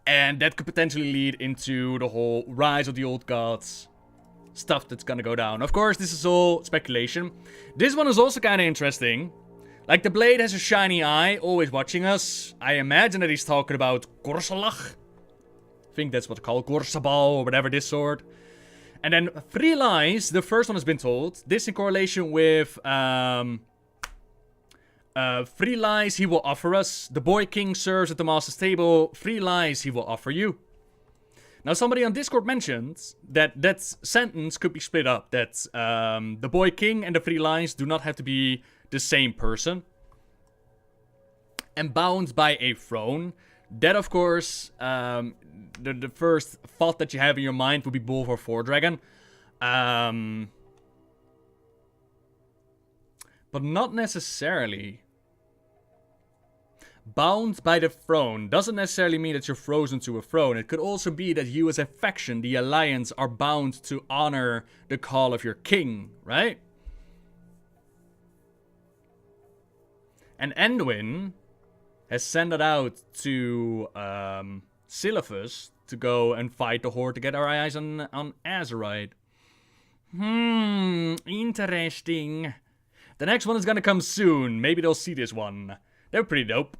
And that could potentially lead into the whole rise of the old gods stuff that's gonna go down. Of course, this is all speculation. This one is also kind of interesting. Like, the blade has a shiny eye, always watching us. I imagine that he's talking about Gorsalach. I think that's what it's called, Gorsabal, or whatever, this sword. And then 3 lies, the first one has been told. This in correlation with 3 lies he will offer us. The boy king serves at the master's table. 3 lies he will offer you. Now, somebody on Discord mentioned that that sentence could be split up. That the boy king and the 3 lies do not have to be the same person. And bound by a throne. That, of course, the first thought that you have in your mind would be Bull or Fordragon. But not necessarily. Bound by the throne doesn't necessarily mean that you're frozen to a throne. It could also be that you as a faction, the Alliance, are bound to honor the call of your king, right? And Anduin has sent it out to Silithus to go and fight the Horde to get our eyes on Azeroth. Interesting. The next one is gonna come soon. Maybe they'll see this one. They're pretty dope.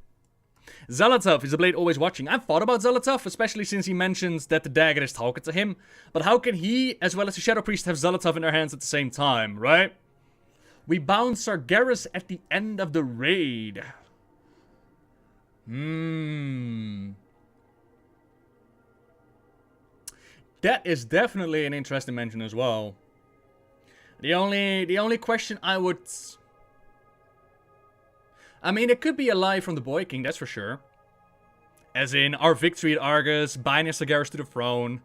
Zalatoth is a blade always watching. I've thought about Zalatoth, especially since he mentions that the dagger is talking to him. But how can he, as well as the Shadow Priest, have Zalatoth in their hands at the same time, right? We bound Sargeras at the end of the raid. That is definitely an interesting mention as well. The only question I would... I mean, it could be a lie from the Boy King, that's for sure. As in, our victory at Argus, binding Sargeras to the throne.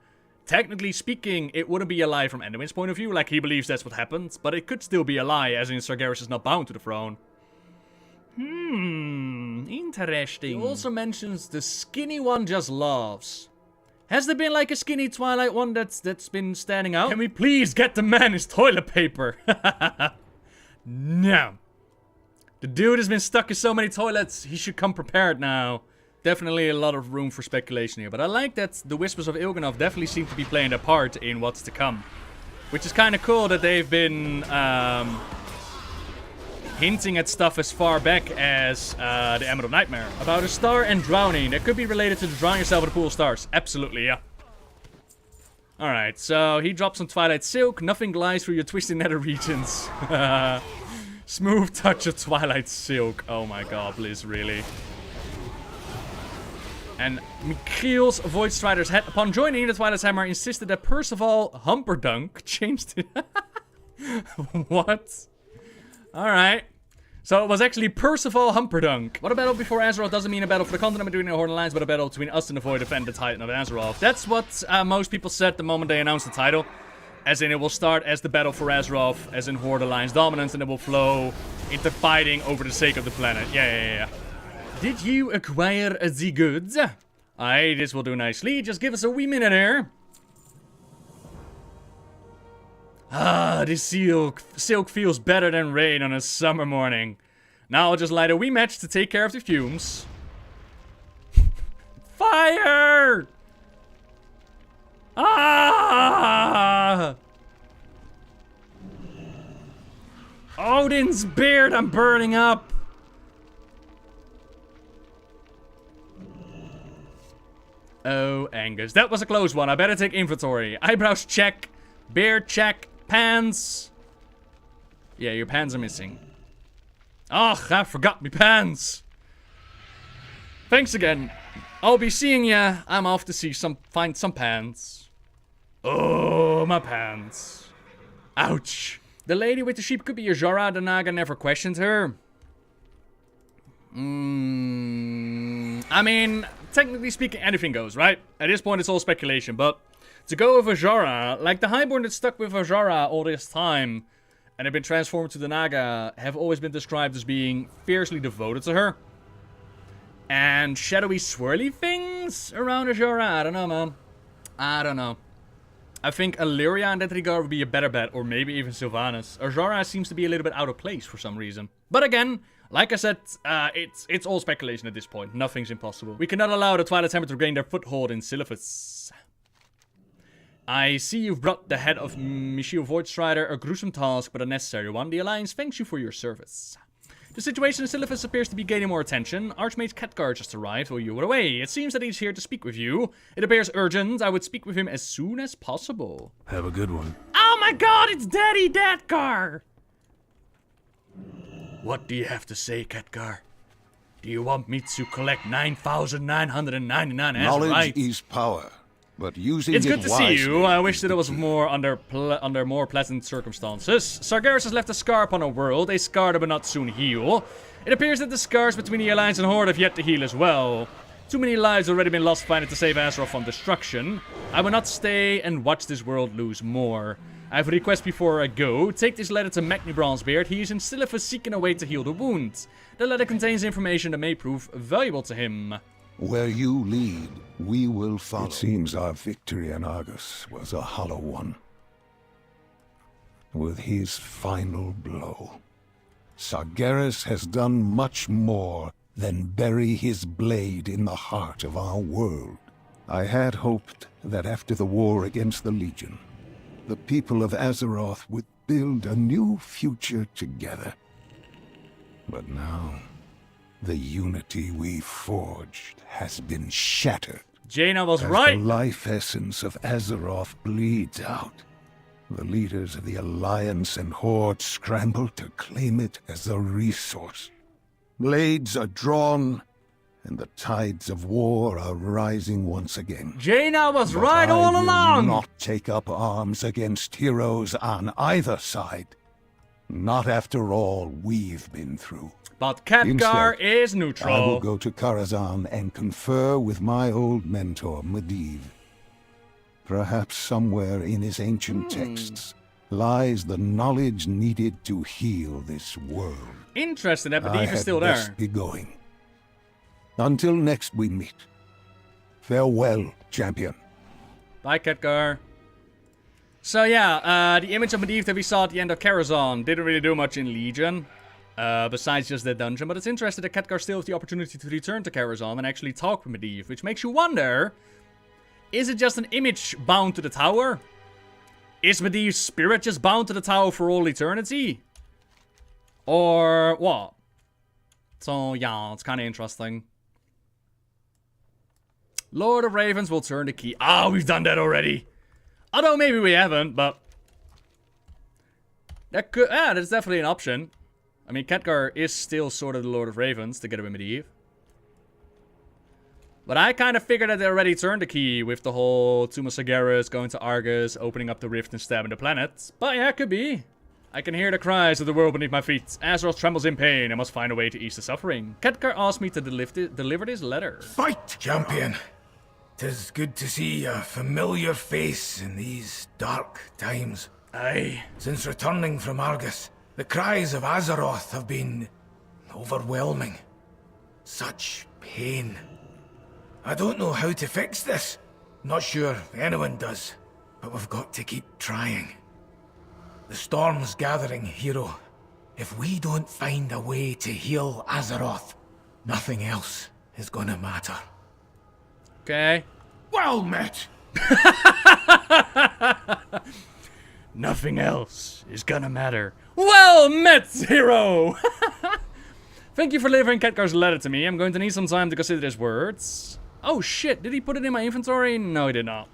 Technically speaking, it wouldn't be a lie from Anduin's point of view, like he believes that's what happened. But it could still be a lie, as in Sargeras is not bound to the throne. Interesting. He also mentions the skinny one just laughs. Has there been like a skinny Twilight one that's been standing out? Can we please get the man his toilet paper? No. The dude has been stuck in so many toilets, he should come prepared now. Definitely a lot of room for speculation here, but I like that the Whispers of Il'gynoth definitely seem to be playing their part in what's to come. Which is kind of cool that they've been hinting at stuff as far back as the Emerald Nightmare. About a star and drowning, that could be related to the drowning yourself in a pool of stars. Absolutely, yeah. Alright, so he drops some Twilight Silk, nothing glides through your twisted nether regions. Smooth touch of Twilight Silk. Oh my god, Blizz, really. And Michiel's Void Strider's head, upon joining the Twilight Hammer, insisted that Percival Humperdunk changed it. What? Alright. So it was actually Percival Humperdinck. What a battle before Azeroth doesn't mean a battle for the continent between the Horde Alliance, but a battle between us and the Void defend the Titan of Azeroth. That's what most people said the moment they announced the title. As in, it will start as the battle for Azeroth, as in Horde Alliance dominance, and it will flow into fighting over the sake of the planet. Yeah. Did you acquire the goods? Aye, this will do nicely. Just give us a wee minute here. Ah, this silk feels better than rain on a summer morning. Now I'll just light a wee match to take care of the fumes. Fire! Ah! Odin's beard, I'm burning up. Oh, Angus. That was a close one. I better take inventory. Eyebrows check. Beard check. Pants. Yeah, your pants are missing. Ugh, I forgot me pants. Thanks again. I'll be seeing ya. I'm off to find some pants. Oh, my pants. Ouch. The lady with the sheep could be Azora. The Naga never questioned her. I mean, technically speaking, anything goes, right? At this point, it's all speculation, but to go with Azora, like the Highborn that stuck with Azora all this time and have been transformed to the Naga have always been described as being fiercely devoted to her. And shadowy swirly things around Azora, I don't know, man. I don't know. I think Illyria in that regard would be a better bet, or maybe even Sylvanas. Azora seems to be a little bit out of place for some reason. But again, like I said, it's all speculation at this point. Nothing's impossible. We cannot allow the Twilight Hammer to gain their foothold in Silithus. I see you've brought the head of Michiel Voidstrider, a gruesome task, but a necessary one. The Alliance thanks you for your service. The situation in Silithus appears to be gaining more attention. Archmage Khadgar just arrived while you were away. It seems that he's here to speak with you. It appears urgent. I would speak with him as soon as possible. Have a good one. Oh my god, it's Daddy Khadgar! What do you have to say, Khadgar? Do you want me to collect 9,999 Azerites? Knowledge is power. But using it's good to see you. I wish that it was more under more pleasant circumstances. Sargeras has left a scar upon our world, a scar that will not soon heal. It appears that the scars between the Alliance and Horde have yet to heal as well. Too many lives have already been lost fighting to save Azeroth from destruction. I will not stay and watch this world lose more. I have a request before I go. Take this letter to Magni Bronzebeard. He is in Silithus seeking a way to heal the wound. The letter contains information that may prove valuable to him. Where you lead, we will follow. It seems our victory in Argus was a hollow one. With his final blow, Sargeras has done much more than bury his blade in the heart of our world. I had hoped that after the war against the Legion, the people of Azeroth would build a new future together. But now, the unity we forged has been shattered. Jaina was as right. The life essence of Azeroth bleeds out. The leaders of the Alliance and Horde scramble to claim it as a resource. Blades are drawn, and the tides of war are rising once again. Jaina was right all along. I will not take up arms against heroes on either side. Not after all we've been through. But Khadgar is neutral. I will go to Karazhan and confer with my old mentor, Medivh. Perhaps somewhere in his ancient texts lies the knowledge needed to heal this world. Interesting that Medivh is still there. I had best be going. Until next we meet. Farewell, champion. Bye, Khadgar. So yeah, the image of Medivh that we saw at the end of Karazhan didn't really do much in Legion. Besides just that dungeon, but it's interesting that Khadgar still has the opportunity to return to Karazhan and actually talk with Medivh, which makes you wonder, is it just an image bound to the tower? Is Medivh's spirit just bound to the tower for all eternity? Or what? So yeah, it's kind of interesting. Lord of Ravens will turn the key. Ah, we've done that already. Although maybe we haven't, but that could, that's definitely an option. I mean, Khadgar is still sort of the Lord of Ravens, together with Medivh. But I kind of figured that they already turned the key with the whole Tomb of Sargeras, going to Argus, opening up the rift and stabbing the planets. But yeah, it could be. I can hear the cries of the world beneath my feet. Azeroth trembles in pain. I must find a way to ease the suffering. Khadgar asked me to deliver this letter. Fight! Champion, 'tis good to see a familiar face in these dark times. Aye. Since returning from Argus, the cries of Azeroth have been overwhelming. Such pain. I don't know how to fix this. Not sure anyone does, but we've got to keep trying. The storm's gathering, hero. If we don't find a way to heal Azeroth, nothing else is gonna matter. Okay. Well met! Nothing else is gonna matter. Well met, hero! Thank you for delivering Khadgar's letter to me. I'm going to need some time to consider his words. Oh shit, did he put it in my inventory? No, he did not.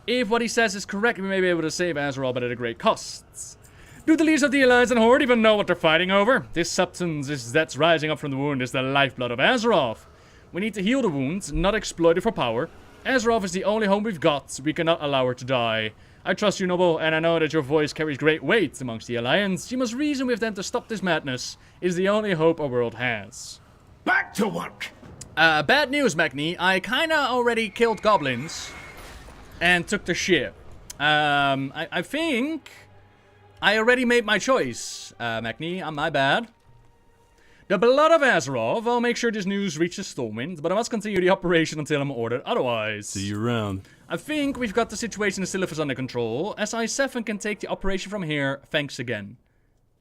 If what he says is correct, we may be able to save Azeroth, but at a great cost. Do the leaders of the Alliance and Horde even know what they're fighting over? This substance that's rising up from the wound is the lifeblood of Azeroth. We need to heal the wounds, not exploit it for power. Azeroth is the only home we've got. We cannot allow her to die. I trust you, Nobbel, and I know that your voice carries great weight amongst the Alliance. You must reason with them to stop this madness. It is the only hope our world has. Back to work! Bad news, Magni. I kinda already killed goblins and took the ship. I think I already made my choice, Magni. My bad. The blood of Azeroth. I'll make sure this news reaches Stormwind, but I must continue the operation until I'm ordered otherwise. See you around. I think we've got the situation in Silithus under control. SI7 can take the operation from here. Thanks again.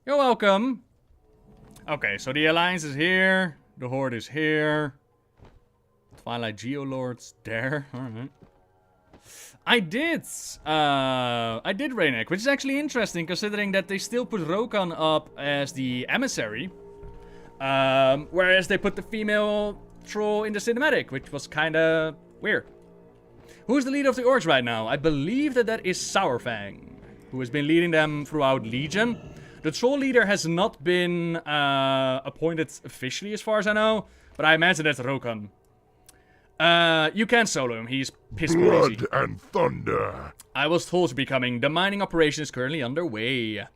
You're welcome. Okay, so the Alliance is here. The Horde is here. Twilight Geolords there. Alright. I did Rainek, which is actually interesting considering that they still put Rokan up as the emissary. Whereas they put the female troll in the cinematic, which was kinda weird. Who's the leader of the orcs right now? I believe that is Sourfang, who has been leading them throughout Legion. The troll leader has not been appointed officially as far as I know, but I imagine that's Rokan. You can solo him, he's piss crazy. Blood and thunder. I was told to be coming. The mining operation is currently underway.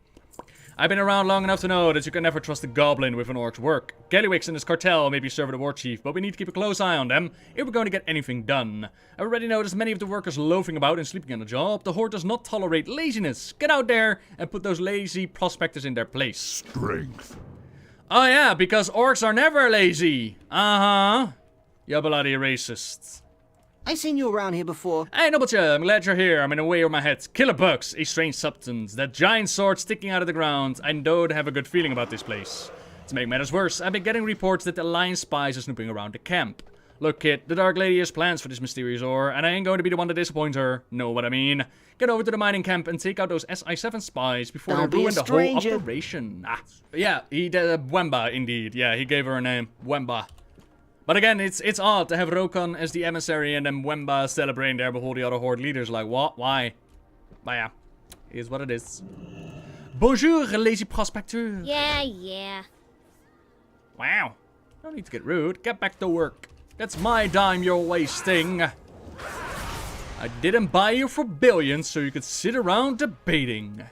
I've been around long enough to know that you can never trust a goblin with an orc's work. Gallywix and his cartel may be serving the war chief, but we need to keep a close eye on them if we're going to get anything done. I already noticed many of the workers loafing about and sleeping on the job. The Horde does not tolerate laziness. Get out there and put those lazy prospectors in their place. Strength. Oh yeah, because orcs are never lazy. Uh-huh. You bloody racists. I seen you around here before. Hey, Nobbelcha, I'm glad you're here. I'm in a way over my head. Killer bugs, a strange substance, that giant sword sticking out of the ground. I don't have a good feeling about this place. To make matters worse, I've been getting reports that the Alliance spies are snooping around the camp. Look, kid, the Dark Lady has plans for this mysterious ore, and I ain't going to be the one to disappoint her. Know what I mean? Get over to the mining camp and take out those SI7 spies before they ruin the whole operation. Ah, yeah, he did Wemba, indeed. Yeah, he gave her a name. Wemba. But again, it's odd to have Rokan as the emissary and then Wemba celebrating there with all the other Horde leaders. Like, what? Why? But yeah, it is what it is. Bonjour, lazy prospector. Yeah. Wow. No need to get rude. Get back to work. That's my dime you're wasting. I didn't buy you for billions so you could sit around debating.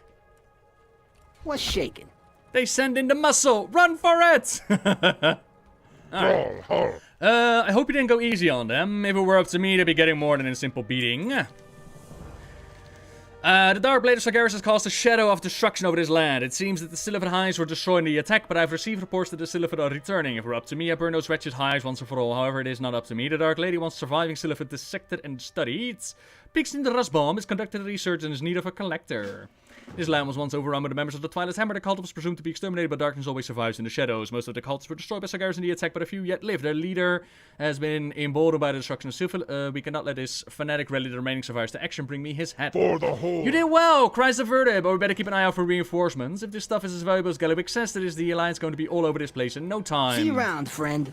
What's shaking? They send in the muscle. Run for it! Alright. I hope you didn't go easy on them. If it were up to me, they'd be getting more than a simple beating. The Dark Blade of Sargeras has cast a shadow of destruction over this land. It seems that the Silithid hives were destroyed in the attack, but I've received reports that the Silithid are returning. If it were up to me, I burn those wretched hives once and for all. However, it is not up to me. The Dark Lady wants surviving Silithid dissected and studied. Pixin the Rustbomb has conducted research and is in need of a collector. This land was once overrun by the members of the Twilight Hammer. The cult was presumed to be exterminated, but darkness always survives in the shadows. Most of the cults were destroyed by Sargeras in the attack, but a few yet live. Their leader has been emboldened by the destruction of Silithid. We cannot let this fanatic rally the remaining survivors to action. Bring me his head. For the Horde. You did well, cries averted, but we better keep an eye out for reinforcements. If this stuff is as valuable as Gallywix says, that is the Alliance going to be all over this place in no time. See you around, friend.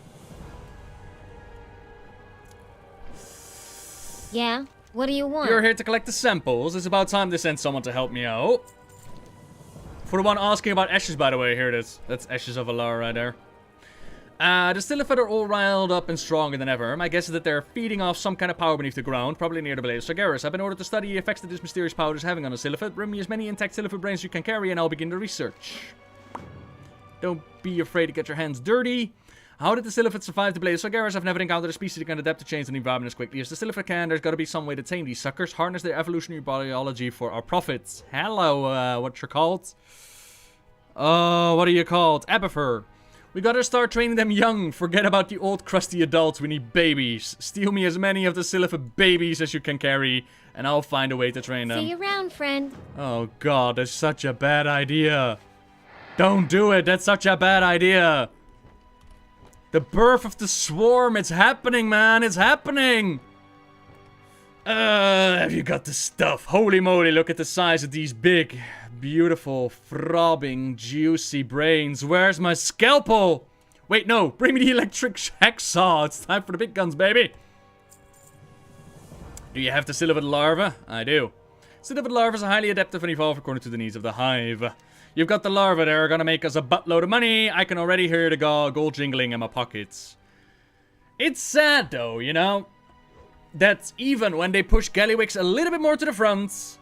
Yeah? What do you want? You're here to collect the samples. It's about time to send someone to help me out. For the one asking about Ashes, by the way, here it is. That's Ashes of Alar right there. The Silithus are all riled up and stronger than ever. My guess is that they're feeding off some kind of power beneath the ground, probably near the Blade of Sargeras. I've been ordered to study the effects that this mysterious power is having on a Silithus. Bring me as many intact Silithus brains as you can carry, and I'll begin the research. Don't be afraid to get your hands dirty. How did the Silithus survive the Blade of Sargeras? I've never encountered a species that can adapt to change an environment as quickly as the Silithus can. There's gotta be some way to tame these suckers, harness their evolutionary biology for our profits. Hello, what you're called? What are you called? Abathur. We gotta start training them young. Forget about the old crusty adults. We need babies. Steal me as many of the Silithus babies as you can carry, and I'll find a way to train them. See you around, friend. Oh god, that's such a bad idea. Don't do it. That's such a bad idea. The birth of the swarm. It's happening, man. It's happening. Have you got the stuff? Holy moly, look at the size of these big, beautiful, throbbing, juicy brains. Where's my scalpel? Wait, no. Bring me the electric hacksaw. It's time for the big guns, baby. Do you have the Silithus larva? I do. Silithus larvae are highly adaptive and evolve according to the needs of the hive. You've got the larvae that are gonna make us a buttload of money. I can already hear the gold jingling in my pockets. It's sad, though, you know? That even when they push Gallywix a little bit more to the front,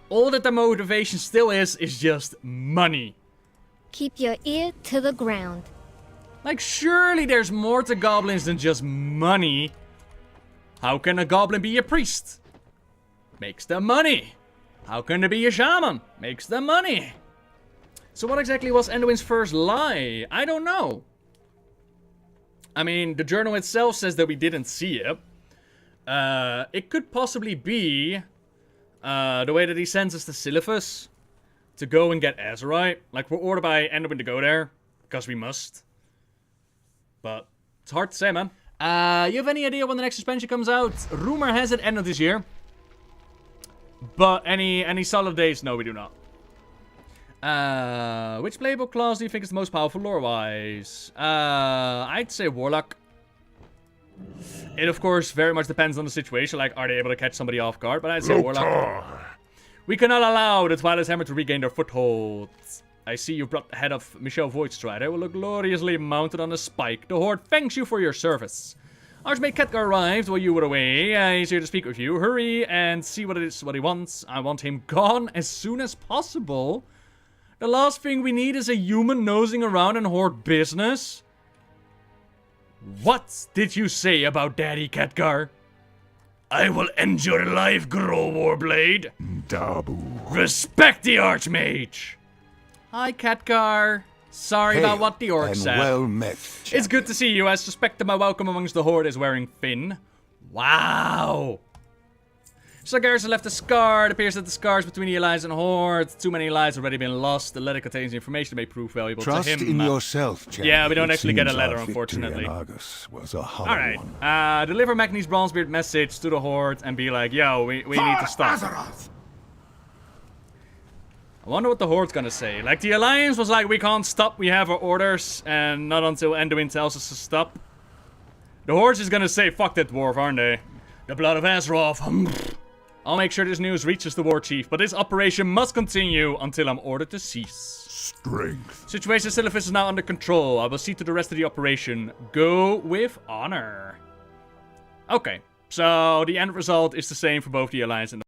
all that the motivation still is just money. Keep your ear to the ground. Like, surely there's more to goblins than just money. How can a goblin be a priest? Makes them money. How can they be a shaman? Makes them money. So what exactly was Anduin's first lie? I don't know. I mean, the journal itself says that we didn't see it. It could possibly be the way that he sends us to Silithus to go and get Azerite. Like, we're ordered by Anduin to go there, because we must. But it's hard to say, man. You have any idea when the next expansion comes out? Rumor has it end of this year. But any solid dates? No, we do not. Which playbook class do you think is the most powerful lore-wise? I'd say Warlock. It, of course, very much depends on the situation. Like, are they able to catch somebody off guard? But I'd say Warlock. We cannot allow the Twilight Hammer to regain their foothold. I see you brought the head of Michelle Voidstrider. Will look gloriously mounted on a spike. The Horde thanks you for your service. Archmage Khadgar arrived while you were away. He's here to speak with you. Hurry and see what it is, what he wants. I want him gone as soon as possible. The last thing we need is a human nosing around in Horde business. What did you say about Daddy Khadgar? I will end your life, Grow Warblade. Dabu. Respect the Archmage. Hi, Khadgar. Sorry about what the orc said. Well met, champion. It's good to see you. I suspect that my welcome amongst the Horde is wearing Finn. Wow. Sargeras left a scar. It appears that the scars between the Alliance and Horde. Too many lives have already been lost. The letter contains information that may prove valuable Trust to him. Trust in yourself, champion. Yeah, we don't actually get a Seems letter, our unfortunately. victory in Argus was a hollow Alright. one. Deliver Magni's Bronzebeard message to the Horde and be like, yo, we need to stop. Azeroth! I wonder what the Horde's gonna say. Like, the Alliance was like, we can't stop, we have our orders, and not until Anduin tells us to stop. The Horde's just gonna say, fuck that dwarf, aren't they? The blood of Azeroth. I'll make sure this news reaches the war chief, but this operation must continue until I'm ordered to cease. Strength. Situation Silithus is now under control. I will see to the rest of the operation. Go with honor. Okay, so the end result is the same for both the Alliance and the